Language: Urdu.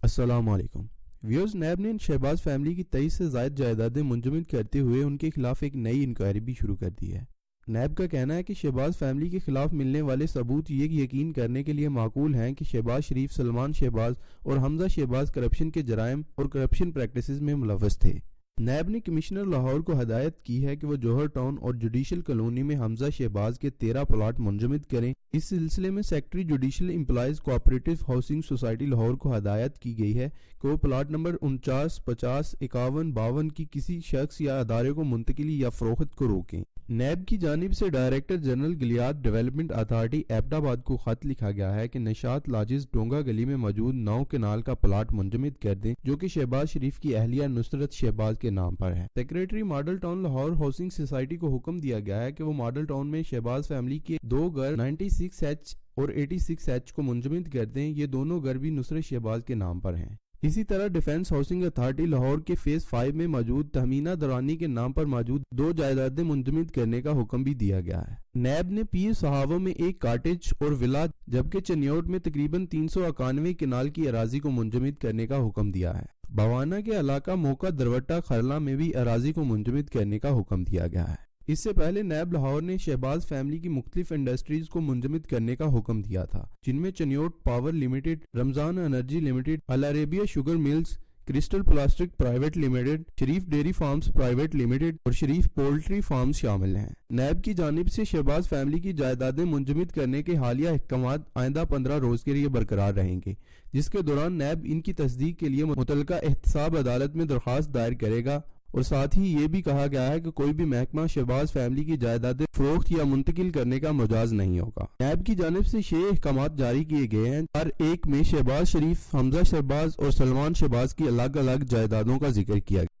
السلام علیکم ویورز، نیب نے شہباز فیملی کی 23 سے زائد جائیدادیں منجمد کرتے ہوئے ان کے خلاف ایک نئی انکوائری بھی شروع کر دی ہے۔ نیب کا کہنا ہے کہ شہباز فیملی کے خلاف ملنے والے ثبوت یہ یقین کرنے کے لیے معقول ہیں کہ شہباز شریف، سلمان شہباز اور حمزہ شہباز کرپشن کے جرائم اور کرپشن پریکٹسز میں ملوث تھے۔ نیب نے کمشنر لاہور کو ہدایت کی ہے کہ وہ جوہر ٹاؤن اور جوڈیشل کالونی میں حمزہ شہباز کے 13 پلاٹ منجمد کریں۔ اس سلسلے میں secretary judicial employees cooperative housing society Lahore کو ہدایت کی گئی ہے کہ وہ پلاٹ نمبر 49، 50، 51، 52 کی کسی شخص یا ادارے کو منتقلی یا فروخت کو روکیں۔ نیب کی جانب سے director general Galiyat development authority Abbottabad کو خط لکھا گیا ہے کہ نشاط لاجز ڈونگا گلی میں موجود 9 کنال کا پلاٹ منجمد کر دیں جو کہ شہباز شریف کی اہلیہ نصرت شہباز کے نام پر ہے۔ Secretary model town Lahore housing society کو حکم دیا گیا ہے کہ وہ ماڈل ٹاؤن میں شہباز فیملی کے 2 گھر 96H اور 86H کو منجمد کر دیں۔ یہ دونوں گھر بھی نصرت شہباز کے نام پر ہیں۔ اسی طرح ڈیفنس ہاؤسنگ اتھارٹی لاہور کے فیز 5 میں موجود تہمینہ درانی کے نام پر موجود 2 جائیدادیں منجمد کرنے کا حکم بھی دیا گیا ہے۔ نیب نے پیر صحاوہ میں ایک کاٹیج اور ولا جبکہ چنیوٹ میں تقریباً 391 کنال کی اراضی کو منجمد کرنے کا حکم دیا ہے۔ بوانا کے علاقہ موکا دروٹا خرلا میں بھی اراضی کو منجمد کرنے کا حکم دیا گیا ہے۔ اس سے پہلے نیب لاہور نے شہباز فیملی کی مختلف انڈسٹریز کو منجمد کرنے کا حکم دیا تھا، جن میں Chiniot power limited, Ramzan energy limited, Al-Arabia sugar mills, crystal plastic private limited, Sharif dairy farms private limited اور شریف پولٹری فارمز شامل ہیں۔ نیب کی جانب سے شہباز فیملی کی جائیدادیں منجمد کرنے کے حالیہ احکامات آئندہ 15 روز کے لیے برقرار رہیں گے، جس کے دوران نیب ان کی تصدیق کے لیے متعلقہ احتساب عدالت میں درخواست دائر کرے گا، اور ساتھ ہی یہ بھی کہا گیا ہے کہ کوئی بھی محکمہ شہباز فیملی کی جائیدادیں فروخت یا منتقل کرنے کا مجاز نہیں ہوگا۔ نیب کی جانب سے 6 احکامات جاری کیے گئے ہیں۔ ہر ایک میں شہباز شریف، حمزہ شہباز اور سلمان شہباز کی الگ الگ جائیدادوں کا ذکر کیا گیا۔